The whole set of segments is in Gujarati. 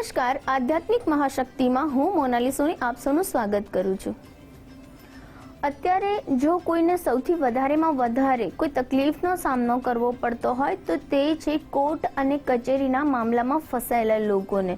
નમસ્કાર, આધ્યાત્મિક મહાશક્તિમાં હું મોનાલી સોની આપ સૌનું સ્વાગત કરું છું। અત્યારે જો કોઈને સૌથી વધારેમાં વધારે કોઈ તકલીફનો સામનો કરવો પડતો હોય તો તે છે કોર્ટ અને કચેરીના મામલામાં ફસાયેલા લોકોને।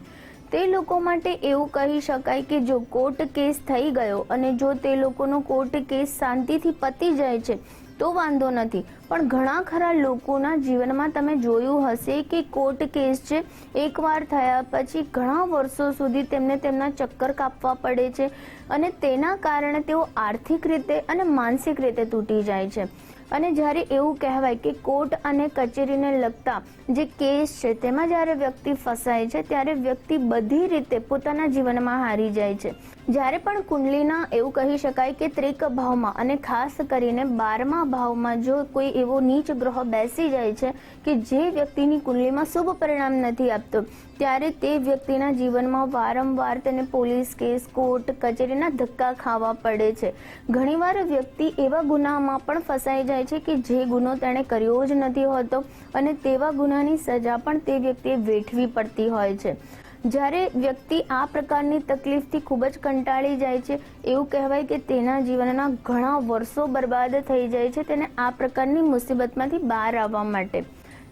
તે લોકો માટે એવું કહી શકાય કે જો કોર્ટ કેસ થઈ ગયો અને જો તે લોકોનો કોર્ટ કેસ શાંતિથી પતી જાય છે તો વાંધો નથી, પણ ઘણા ખરા લોકોના જીવનમાં તમે જોયું હશે કે કોર્ટ કેસ છે એકવાર થયા પછી ઘણા વર્ષો સુધી તેમને તેમના ચક્કર કાપવા પડે છે અને તેના કારણે તેઓ આર્થિક રીતે અને માનસિક રીતે તૂટી જાય છે। અને જ્યારે એવું કહેવાય કે કોર્ટ અને કચેરીને લગતા જે કેસ છે તેમાં જ્યારે વ્યક્તિ ફસાય છે ત્યારે વ્યક્તિ બધી રીતે પોતાના જીવનમાં હારી જાય છે। જ્યારે પણ કુંડલીના એવું કહી શકાય કે ત્રિક ભાવમાં અને ખાસ કરીને 12મા ભાવમાં જો કોઈ એવો નીચ ગ્રહ બેસી જાય છે કે જે વ્યક્તિની કુંડલીમાં શુભ પરિણામ નથી આપતો, ત્યારે તે વ્યક્તિના જીવનમાં વારંવાર તેને પોલીસ કેસ, કોર્ટ કચેરીના ધક્કા ખાવા પડે છે। ઘણીવાર વ્યક્તિ એવા ગુનામાં પણ ફસાઈ જાય છે કે જે ગુનો તેણે કર્યો જ નથી હોતો અને તેવા ગુનાની સજા પણ તે વ્યક્તિએ વેઠવી પડતી હોય છે। જ્યારે વ્યક્તિ આ પ્રકારની તકલીફથી ખૂબ જ કંટાળી જાય છે, એવું કહેવાય કે તેના જીવનના ઘણા વર્ષો બરબાદ થઈ જાય છે તેને આ પ્રકારની મુસીબતમાંથી બહાર આવવા માટે।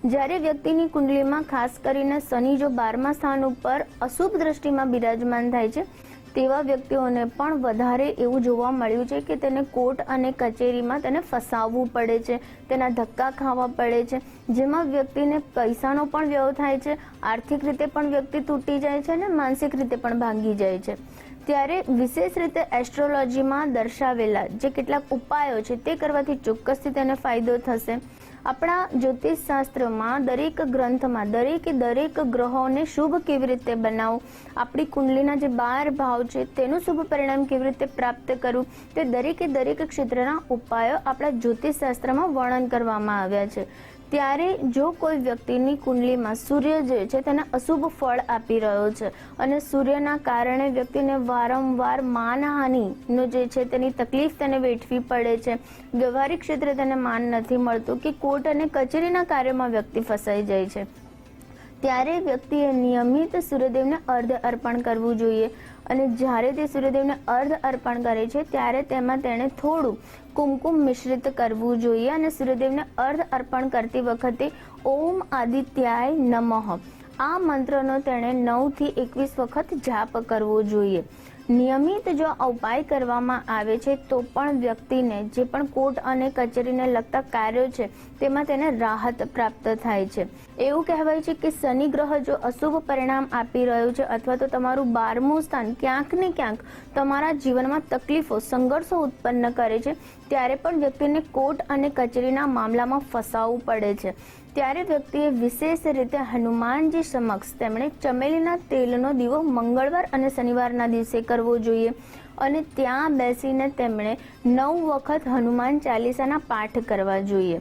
જ્યારે વ્યક્તિની કુંડલીમાં ખાસ કરીને શનિ જો 12મા સ્થાન ઉપર અશુભ દ્રષ્ટિમાં બિરાજમાન થાય છે તેવા વ્યક્તિઓને પણ વધારે એવું જોવા મળ્યું છે કે તેને કોર્ટ અને કચેરીમાં તેને ફસાવવું પડે છે, તેના ધક્કા ખાવા પડે છે, જેમાં વ્યક્તિને પૈસાનો પણ વ્યય થાય છે, આર્થિક રીતે પણ વ્યક્તિ તૂટી જાય છે અને માનસિક રીતે પણ ભાંગી જાય છે। ત્યારે વિશેષ રીતે એસ્ટ્રોલોજીમાં દર્શાવેલા જે કેટલાક ઉપાયો છે તે કરવાથી ચોક્કસથી તેને ફાયદો થશે। આપણા જ્યોતિષ શાસ્ત્રમાં દરેક ગ્રંથમાં દરેક ગ્રહોને શુભ કેવી રીતે બનાવવું, આપણી કુંડલીના જે 12 ભાવ છે તેનું શુભ પરિણામ કેવી રીતે પ્રાપ્ત કરવું, તે દરેક ક્ષેત્રના ઉપાયો આપણા જ્યોતિષ શાસ્ત્રમાં વર્ણન કરવામાં આવ્યા છે। ત્યારે જો કોઈ વ્યક્તિની કુંડલીમાં સૂર્ય જે છે તેને અશુભ ફળ આપી રહ્યો છે અને સૂર્યના કારણે વ્યક્તિને વારંવાર માનહાનિનો જે છે તેની તકલીફ તેને વેઠવી પડે છે, વ્યવહારિક ક્ષેત્રે તેને માન નથી મળતું કે કોર્ટ અને કચેરીના કાર્યમાં વ્યક્તિ ફસાઈ જાય છે, ત્યારે વ્યક્તિએ નિયમિત સૂર્યદેવને અર્ધ અર્પણ કરવું જોઈએ। અને જ્યારે તે સૂર્યદેવને અર્ધ અર્પણ કરે છે ત્યારે તેમાં તેણે થોડું કુમકુમ મિશ્રિત કરવું જોઈએ અને સૂર્યદેવને અર્ધ અર્પણ કરતી વખતે ઓમ આદિત્યાય નમઃ આ મંત્રનો તેણે 9 થી 21 વખત જાપ કરવો જોઈએ। નિયમિત જો આ ઉપાય કરવામાં આવે છે તો પણ વ્યક્તિને જે પણ કોર્ટ અને કચેરીને લગતા કાર્યો છે તેમાં તેને રાહત પ્રાપ્ત થાય છે। એવું કહેવાય છે કે શનિ ગ્રહ જો અશુભ પરિણામ આપી રહ્યો છે અથવા તો તમારું 12મું સ્થાન ક્યાંક ને ક્યાંક તમારા જીવનમાં તકલીફો, સંઘર્ષો ઉત્પન્ન કરે છે, ત્યારે પણ વ્યક્તિને કોર્ટ અને કચેરીના મામલામાં ફસાવવું પડે છે। ત્યારે વ્યક્તિએ વિશેષ રીતે હનુમાનજી સમક્ષ તેમણે ચમેલીના તેલનો દીવો મંગળવાર અને શનિવારના દિવસે કરવો જોઈએ અને ત્યાં બેસીને તેમણે 9 વખત હનુમાન ચાલીસાના પાઠ કરવા જોઈએ।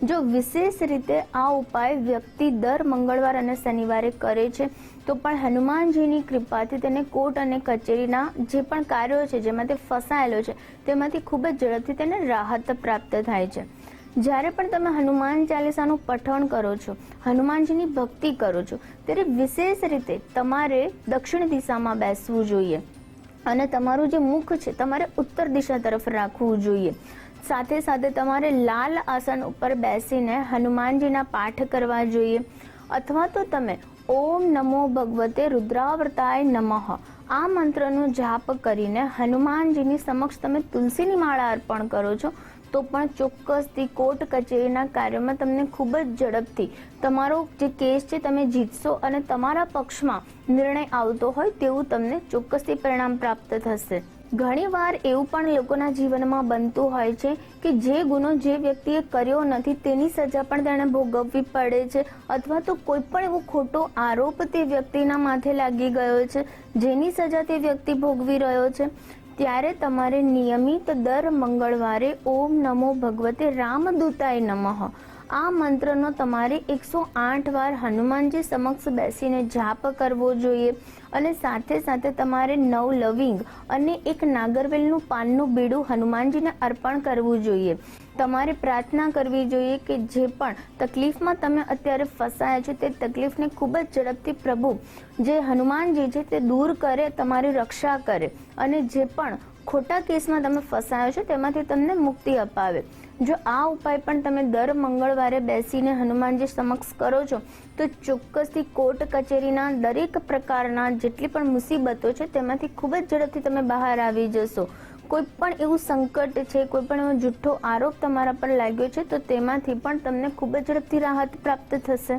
જો વિશેષ રીતે આ ઉપાય વ્યક્તિ દર મંગળવાર અને શનિવારે કરે છે તો પણ હનુમાનજીની કૃપાથી તેને કોર્ટ અને કચેરીના જે પણ કાર્યો છે જેમાં તે ફસાયેલો છે તેમાંથી ખૂબ જ ઝડપથી તેને રાહત પ્રાપ્ત થાય છે। જ્યારે પણ તમે હનુમાન ચાલીસાનું પઠન કરો છો, હનુમાનજીની ભક્તિ કરો છો, ત્યારે વિશેષ રીતે તમારે દક્ષિણ દિશામાં બેસવું જોઈએ અને તમારું જે મુખ છે તમારે ઉત્તર દિશા તરફ રાખવું જોઈએ। સાથે સાથે તમારે લાલ આસન ઉપર બેસીને હનુમાનજીના પાઠ કરવા જોઈએ અથવા તો તમે ઓમ નમો ભગવતે રુદ્રાવર્તાય નમઃ આ મંત્રનો જાપ કરીને હનુમાનજીની સમક્ષ તમે તુલસીની માળા અર્પણ કરો છો તો પણ ચોક્કસથી કોર્ટ કચેરીના કાર્યોમાં તમને ખૂબ જ ઝડપથી તમારો જે કેસ છે તમે જીતશો અને તમારા પક્ષમાં નિર્ણય આવતો હોય તેવું તમને ચોક્કસથી પરિણામ પ્રાપ્ત થશે। ઘણીવાર એવું પણ લોકોના જીવનમાં બનતું હોય છે કે જે ગુનો જે વ્યક્તિએ કર્યો નથી તેની સજા પણ તેણે ભોગવવી પડે છે અથવા તો કોઈ પણ એવો ખોટો આરોપ તે વ્યક્તિના માથે લાગી ગયો છે જેની સજા તે વ્યક્તિ ભોગવી રહ્યો છે। ત્યારે તમારે નિયમિત દર મંગળવારે ઓમ નમો ભગવતે રામદૂતાય નમઃ આ મંત્રનો તમારે 108 વાર હનુમાનજી સમક્ષ બેસીને જાપ કરવો જોઈએ અને સાથે સાથે તમારે 9 લવિંગ અને એક નાગરવેલનું પાનનું બીડું હનુમાનજીને અર્પણ કરવું જોઈએ. તમારે પ્રાર્થના કરવી જોઈએ કે જે પણ તકલીફમાં તમે અત્યારે ફસાયા છો તે તકલીફને ખૂબ જ ઝડપથી પ્રભુ જે હનુમાનજી છે તે દૂર કરે, તમારી રક્ષા કરે અને જે પણ ખોટા કેસમાં તમે ફસાયો છો તેમાંથી તમને મુક્તિ અપાવે. જો આ ઉપાય પણ તમે દર મંગળવારે બેસીને હનુમાનજી સમક્ષ કરો છો તો ચોક્કસથી કોર્ટ કચેરીના દરેક પ્રકારના જેટલી પણ મુસીબતો છે તેમાંથી ખૂબ જ ઝડપથી તમે બહાર આવી જશો. કોઈ પણ એવું સંકટ છે, કોઈ પણ એવો જૂઠો આરોપ તમારા પર લાગ્યો છે તો તેમાંથી પણ તમને ખૂબ જ ઝડપથી રાહત પ્રાપ્ત થશે.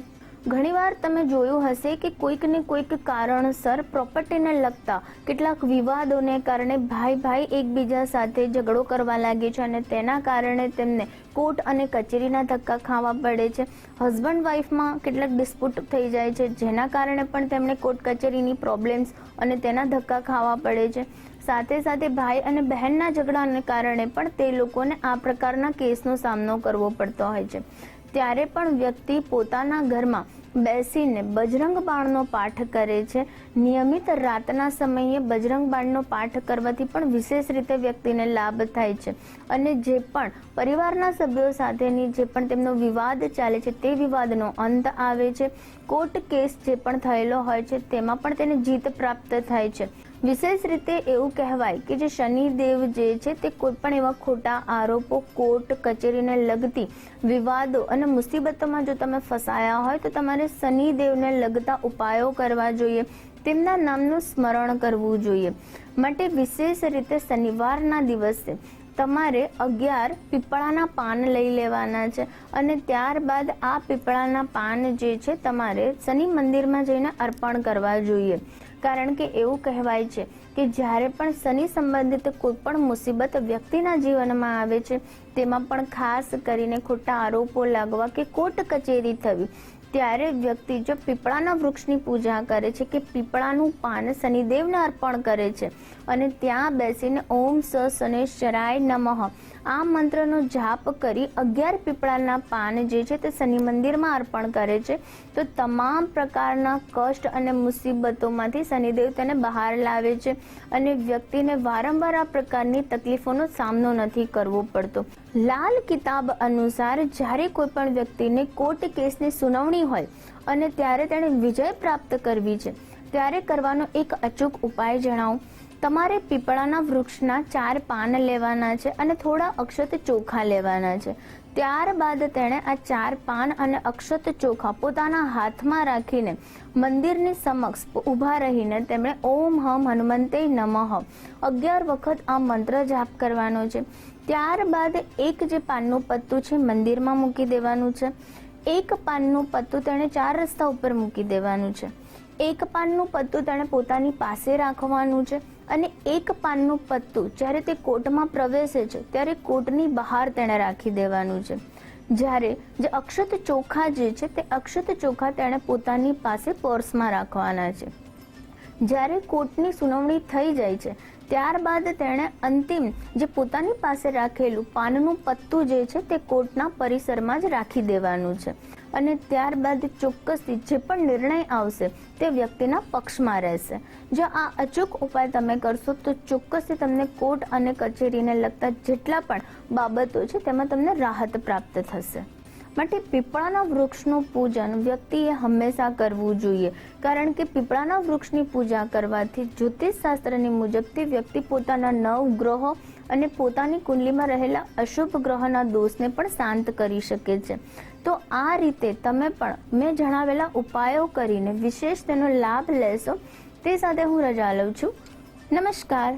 ઘણીવાર તમે જોયું હશે કે કોઈક ને કોઈક કારણસર પ્રોપર્ટીને લગતા કેટલાક વિવાદોને કારણે ભાઈ એકબીજા સાથે ઝઘડો કરવા લાગે છે અને તેના કારણે તેમને કોર્ટ અને કચેરીના ધક્કા ખાવા પડે છે. હસબન્ડ વાઈફમાં કેટલાક ડિસ્પ્યુટ થઈ જાય છે જેના કારણે પણ તેમને કોર્ટ કચેરીની પ્રોબ્લેમ્સ અને તેના ધક્કા ખાવા પડે છે. સાથે સાથે ભાઈ અને બહેનના ઝઘડાને કારણે પણ તે લોકોને આ પ્રકારના કેસનો સામનો કરવો પડતો હોય છે. ત્યારે પણ વ્યક્તિ પોતાના ઘરમાં બેસીને બજરંગ બાણનો પાઠ કરે છે. નિયમિત રાતના સમયે બજરંગ બાણનો પાઠ કરવાથી પણ વિશેષ રીતે વ્યક્તિને લાભ થાય છે અને જે પણ પરિવારના સભ્યો સાથેની જે પણ તેમનો વિવાદ ચાલે છે તે વિવાદનો અંત આવે છે. કોર્ટ કેસ જે પણ થયેલો હોય છે તેમાં પણ તેને જીત પ્રાપ્ત થાય છે. વિશેષ રીતે એવું કહેવાય કે જે શનિદેવ જે છે તે કોઈ પણ એવા ખોટા આરોપો, કોર્ટ કચેરીને લગતી વિવાદો અને મુસીબતોમાં જો તમે ફસાયા હોય તો તમારે શનિદેવને લગતા ઉપાયો કરવા જોઈએ, તેમના નામનું સ્મરણ કરવું જોઈએ. માટે વિશેષ રીતે શનિવારના દિવસે તમારે 11 પીપળાના પાન લઈ લેવાના છે અને ત્યારબાદ આ પીપળાના પાન જે છે તમારે શનિ મંદિરમાં જઈને અર્પણ કરવા જોઈએ. કારણ કે એવું કહેવાય છે કે જ્યારે પણ શનિ સંબંધિત કોઈ પણ મુસીબત વ્યક્તિના જીવનમાં આવે છે તેમાં પણ ખાસ કરીને ખોટા આરોપો લાગવા કે કોર્ટ કચેરી થવી ત્યારે વ્યક્તિ જો પીપળાના વૃક્ષની પૂજા કરે છે કે પીપળાનું પાન શનિદેવને અર્પણ કરે છે અને ત્યાં બેસીને ઓમ સ શનૈશ્ચરાય નમઃ આ મંત્રનો જાપ કરી 11 પીપળાના પાન જે છે તે શનિ મંદિરમાં અર્પણ કરે છે તો તમામ પ્રકારના કષ્ટ અને મુસીબતોમાંથી શનિદેવ તેને બહાર લાવે છે અને વ્યક્તિને વારંવાર આ પ્રકારની તકલીફોનો સામનો નથી કરવો પડતો. લાલ કિતાબ અનુસાર જ્યારે કોઈ પણ વ્યક્તિને કોર્ટ કેસની સુનાવણી હોય અને ત્યારે તેણે વિજય પ્રાપ્ત કરવી છે ત્યારે કરવાનો એક અચૂક ઉપાય જણાવું. તમારે પીપળાના વૃક્ષના 4 પાન લેવાના છે અને થોડા અક્ષત ચોખા લેવાના છે. ત્યારબાદ તેણે આ 4 પાન અને અક્ષત ચોખા પોતાના હાથમાં રાખીને મંદિરની સમક્ષ ઊભા રહીને તેમણે ઓમ હમ હનુમંતે નમઃ 11 વખત આ મંત્ર જાપ કરવાનો છે. ત્યારબાદ એક જે પાનનું પત્તું છે મંદિરમાં મૂકી દેવાનું છે. એક પાનનું પત્તું તેણે 4 રસ્તા ઉપર મૂકી દેવાનું છે. એક પાનનું પત્તું તેણે પોતાની પાસે રાખવાનું છે અને એક પાનનું પત્તું જ્યારે તે કોર્ટમાં પ્રવેશે છે ત્યારે કોર્ટની બહાર તેણે રાખી દેવાનું છે. જ્યારે જે અક્ષત ચોખા જે છે તે અક્ષત ચોખા તેણે પોતાની પાસે પર્સમાં રાખવાના છે. જ્યારે કોર્ટની સુનાવણી થઈ જાય છે ત્યારબાદ તેણે અંતિમ જે પોતાની પાસે રાખેલું પાનનું પત્તું જે છે તે કોર્ટના પરિસરમાં જ રાખી દેવાનું છે અને ત્યારબાદ ચોક્કસથી જે પણ નિર્ણય આવશે તે વ્યક્તિના પક્ષમાં રહેશે. જો આ અચૂક ઉપાય તમે કરશો તો ચોક્કસથી તમને કોર્ટ અને કચેરીને લગતા જેટલા પણ બાબતો છે તેમાં તમને રાહત પ્રાપ્ત થશે. માટે પીપળાના વૃક્ષનું પૂજન વ્યક્તિએ હંમેશા કરવું જોઈએ કારણ કે પીપળાના વૃક્ષની પૂજા કરવાથી જ્યોતિષ શાસ્ત્રની મુજબ તે વ્યક્તિ પોતાના 9 ગ્રહો અને પોતાની કુંડલીમાં રહેલા અશુભ ગ્રહોના દોષને પણ શાંત કરી શકે છે. તો આ રીતે તમે પણ મેં જણાવેલા ઉપાયો કરીને વિશેષ તેનો લાભ લેશો. તે સાથે હું રજા લઉં છું. નમસ્કાર.